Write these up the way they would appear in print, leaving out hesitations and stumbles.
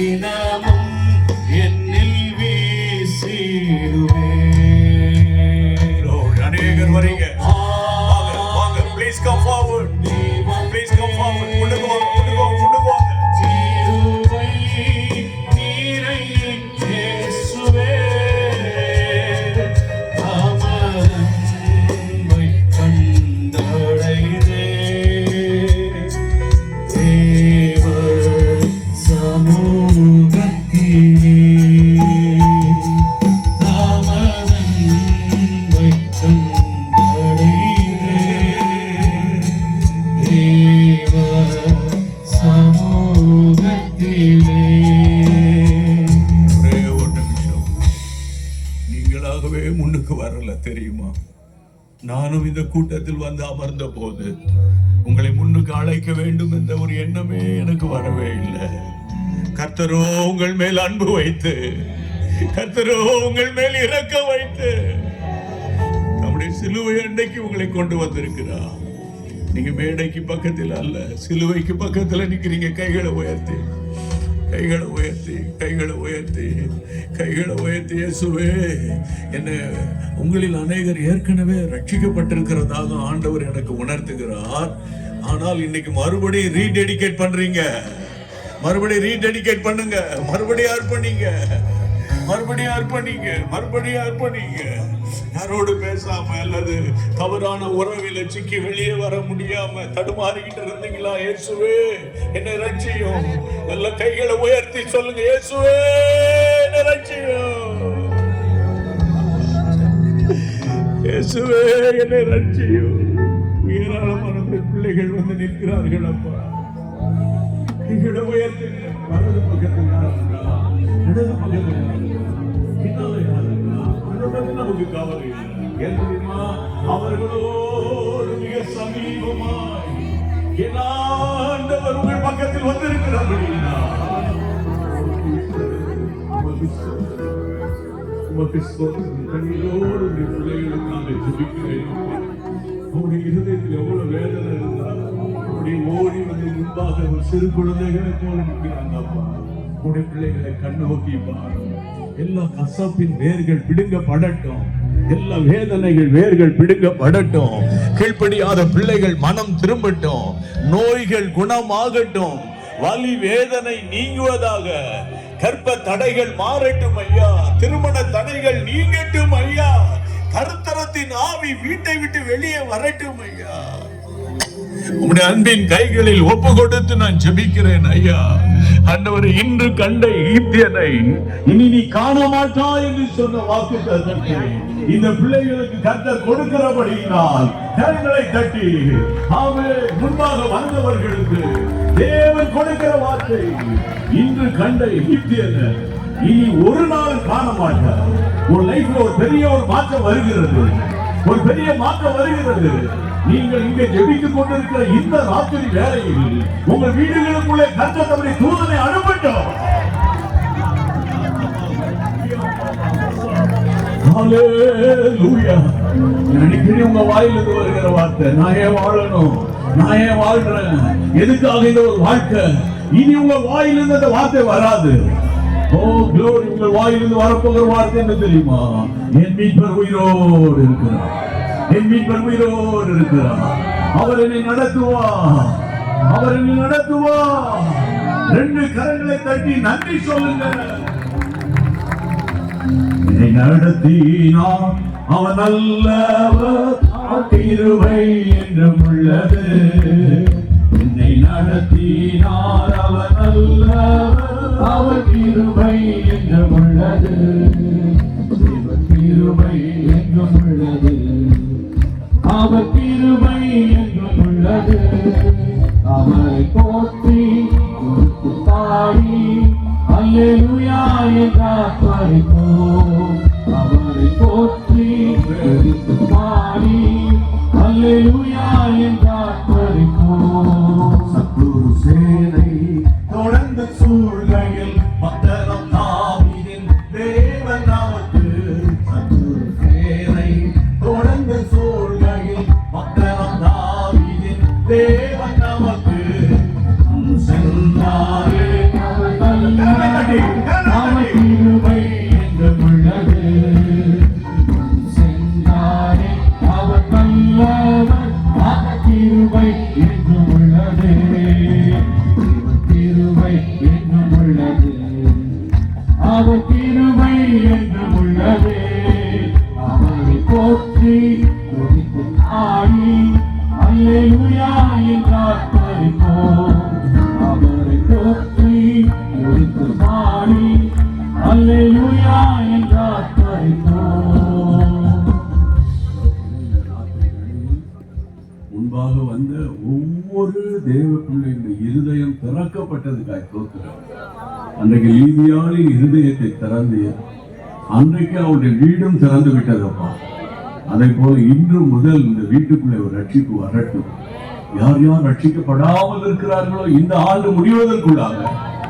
தினமும் என்னில் வீசிடுவே. அநேகர் வரீங்க, வாங்க, please come forward, please come forward. முன்னுக்கு வாங்க. திருவை நீரை இயேசுவே, தாமரை கண்டடைந்தே தேவ சமூகத்திலே. தாமரை கண்டடைந்தே தேவ சமூகத்திலே. ஒரே ஒரு நிமிஷம், நீங்களாகவே முன்னுக்கு வரல தெரியுமா? நானும் இந்த கூட்டத்தில் வந்து அமர்ந்த போது உங்களை முன்னுக்கு அழைக்க வேண்டும் என்ற ஒரு எண்ணமே எனக்கு வரவே இல்லை. கர்த்தரோ உங்கள் மேல் அன்பு வைத்து, கர்த்தரோ உங்கள் மேல் இரக்கம் வைத்து நம்முடைய சிலுவை அண்டைக்கு உங்களை கொண்டு வந்திருக்கிறார். நீங்க மேடைக்கு பக்கத்தில் அல்ல, சிலுவைக்கு பக்கத்தில் நிக்கிறீங்க. கைகளை உயர்த்தி இயேசுவே, என்ன உங்களில் அநேகர் ஏற்கனவே ரட்சிக்கப்பட்டிருக்கிறதாக ஆண்டவர் எனக்கு உணர்த்துகிறார். ஆனால் இன்னைக்கு மறுபடியும் ரீடெடிகேட் பண்றீங்க. மறுபடியும் ரீடெடிகேட் பண்ணுங்க, மறுபடியும் அர்ப்பணிங்க. யாரோடு பேசாம அல்லது தவறான உறவில சிக்கி வெளியே வர முடியாம தடுமாறிக்கிட்டு இருந்தீங்களா? இயேசுவே என்னை ரட்சியும். நல்ல கைகளை உயர்த்தி சொல்லுங்க, இயேசுவே என்னை ரட்சியும், இயேசுவே என்னை ரட்சியும். ஏராளமான பிள்ளைகள் வந்து நிற்கிறார்கள். அப்பா கைகளை உயர்த்தி. வலது பக்கத்தில் யாருங்களா, இடது பக்கத்தில் நமக்கு கவலை இல்லை. அவர்களோடு மிக சமீபமாய் என் ஆண்டவர் உங்கள் பக்கத்தில் வந்திருக்கிறார். கண்ணீரோடு பிள்ளைகளுக்கு நாங்கள் ஜெபிக்கிறேன். உங்களுடைய இருதயத்தில் எவ்வளவு வேதனை இருந்தால் உங்களுடைய ஓடி வந்து முன்பாக ஒரு சிறு குழந்தைகளை போல நிற்கிறாங்க. அப்பா உங்களுடைய பிள்ளைகளை கண்ணோக்கி பாருங்க. எல்லா கசப்பின் வேர்கள் பிடுங்கப்படட்டும், எல்லா வேதனைகள் வேர்கள் பிடுங்கப்படட்டும். கீழ்ப்படியாத பிள்ளைகள் மனம் திரும்பட்டும், நோய்கள் குணமாகட்டும், வலி வேதனை நீங்குவதாக, கற்ப தடைகள் மாறட்டும் ஐயா, திருமண தடைகள் நீங்கட்டும் ஐயா, கருத்தரத்தின் ஆவி வீட்டை விட்டு வெளியே வரட்டும் ஐயா. உம்முடைய அன்பின் கைகளில் ஒப்பு கொடுத்து நான் ஜெபிக்கிறேன் ஐயா. ஆண்டவரே, இன்று கண்ட ஈத்தியனை இனி நீ காண மாட்டாய் என்று சொன்ன வாக்குத்தத்தத்தை இந்த பிள்ளைகளுக்கு கர்த்தர் கொடுக்கிறபடியினால் கரங்களை தட்டி முன்பாக வந்தவர்களுக்கு தேவன் கொடுக்கிற வார்த்தை, இன்று கண்ட ஈத்தியனை இனி ஒரு நாள் காண மாட்டார். ஒரு லைஃப்ல ஒரு பெரிய மாற்றம் வருகிறது, ஒரு பெரிய மாற்றம் வருகிறது. நீங்கள் இங்கே ஜெபித்துக் கொண்டிருக்கிற இந்த ராத்திரி வேளையில் உங்கள் வீடுகளுக்குள்ளே கர்த்தர் தம்முடைய தூதனை அனுப்பட்டும். ஹல்லேலூயா. அடிக்கடி உங்க வாயிலிருந்து வருகிற வார்த்தை, நான் ஏன் வாழணும், நான் ஏன் வாழ்றேன், எதுக்காக இந்த ஒரு வாழ்க்கை? இனி உங்க வாயிலிருந்து அந்த வார்த்தை வராது. ஓ க்ளோரி, உங்கள் வாயிலிருந்து வரப்போகிற வார்த்தை என்ன தெரியுமா? என் மீட்பர் உயிரோடு இருக்கிறார், என் மீட்பர் உயிரோடு இருக்கிறார், அவர் என்னை நடத்துவார், அவர் என்னை நடத்துவார். ரெண்டு கரங்களை தட்டி நன்றி சொல்லுங்க. என்னை நடத்தினார் அவன் நல்லவர், கிருபை என்றும் உள்ளது. என்னை நடத்தினார் அவன் நல்லவர், அவர் கிருபை என்றும் உள்ளது. கிருபை என்றும் உள்ளது, அவர் கிருபை என்றும் உள்ளது. அவரை போற்றி பாடி அல்லேலூயா என்றார்ப்பரிப்போம். அவரை போற்றி பாடி அல்லேலூயா என்றார்ப்பரிப்போம். சத்துரு சேனை தொடர்ந்து சூழ்கையில் பக்தரம் தாவீதின் தேவன் நமக்கு. சத்துரு சேனை தொடர்ந்து சூழ்கையில் பக்தரம் தாவீதின் தேவன் நமக்கு. சென்றாரே அவர் கிருபை என்றும் உள்ளது. சென்றாரே அவர் வல்லவர், அவர் கிருபை என்றும் உள்ளது. கிருபை என்றும் உள்ளது, அவர் கிருபை என்றும் உள்ளது. அவரை போற்றி துதித்து ஆடி அல்லேலூயா என்றார் பரிபோம். அவரை போற்றி துதித்து ஆடி அல்லேலூயா என்றார் பரிபோம். முன்பாக வந்த ஒவ்வொரு தேவ பிள்ளைகளுடைய இருதயம் திறக்கப்பட்டதுக்காக தோற்றுகிறோம். அன்றைக்கு லீதியாளின் இருதயத்தை திறந்து அன்றைக்கு அவருடைய வீடும் திறந்து விட்டதப்பா. அதை போல இன்று முதல் இந்த வீட்டுக்குள்ளே ஒரு ரட்சிப்பு வரட்டும். யார் யார் ரட்சிக்கப்படாமல் இருக்கிறார்களோ இந்த ஆண்டு முடிவதற்குள்ளாக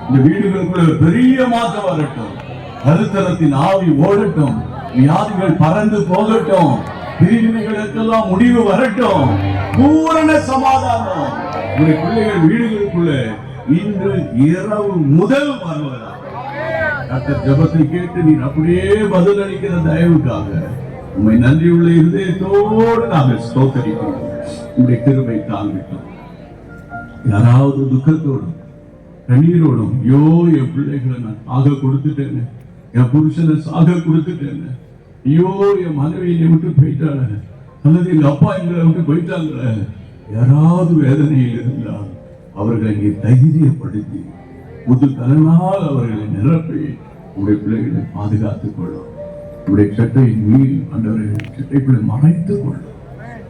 இந்த வீடுகளுக்குள்ள பெரிய மாற்றம் வரட்டும். கருத்தரத்தின் ஆவி ஓடட்டும், வியாதிகள் பறந்து போகட்டும், பிரிவினைகளுக்கெல்லாம் முடிவு வரட்டும், பூரண சமாதானம் உங்களுடைய பிள்ளைகள் வீடுகளுக்குள்ள இன்று இரவு முதல் வருவதாக. கர்த்தர் ஜெபத்தை கேட்டு நீர் அப்படியே பதில் அளிக்கிற தயவுக்காக உண்மை நன்றியுள்ள இருதயத்தோடு நாங்கள் ஸ்தோத்தரிக்கிறோம். உங்களுடைய கிருபை தாங்கிட்டோம். யாராவது துக்கத்தோடும் கண்ணீரோடும், ஐயோ என் பிள்ளைகளை நான் சாக கொடுத்துட்டேன்னு, என் புருஷனை சாக கொடுத்துட்டேன்னு, ஐயோ என் மனைவி என்னை விட்டு போயிட்டாங்க, அல்லது எங்க அப்பா எங்களை விட்டு போயிட்டாங்க, யாராவது வேதனையில் இருந்தால் அவர்களை இங்கே தைரியப்படுத்தி புது கலனால் அவர்களை நிரப்பி உங்களுடைய பிள்ளைகளை பாதுகாத்துக் கொள்ளும். உங்களுடைய சட்டையின் மீது அன்றவர்கள் சட்டைக்குள்ளே மறைத்துக் கொள்ளும்.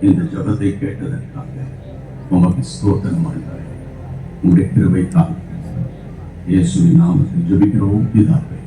இந்த ஜபத்தை கேட்டதற்காக உமக்கு ஸ்தோத்திரம் ஆண்டவரே. உங்களுடைய கிருபை தான் இயேசுவின் நாமத்தில் ஜெபிக்கிறோம் பிதாவே.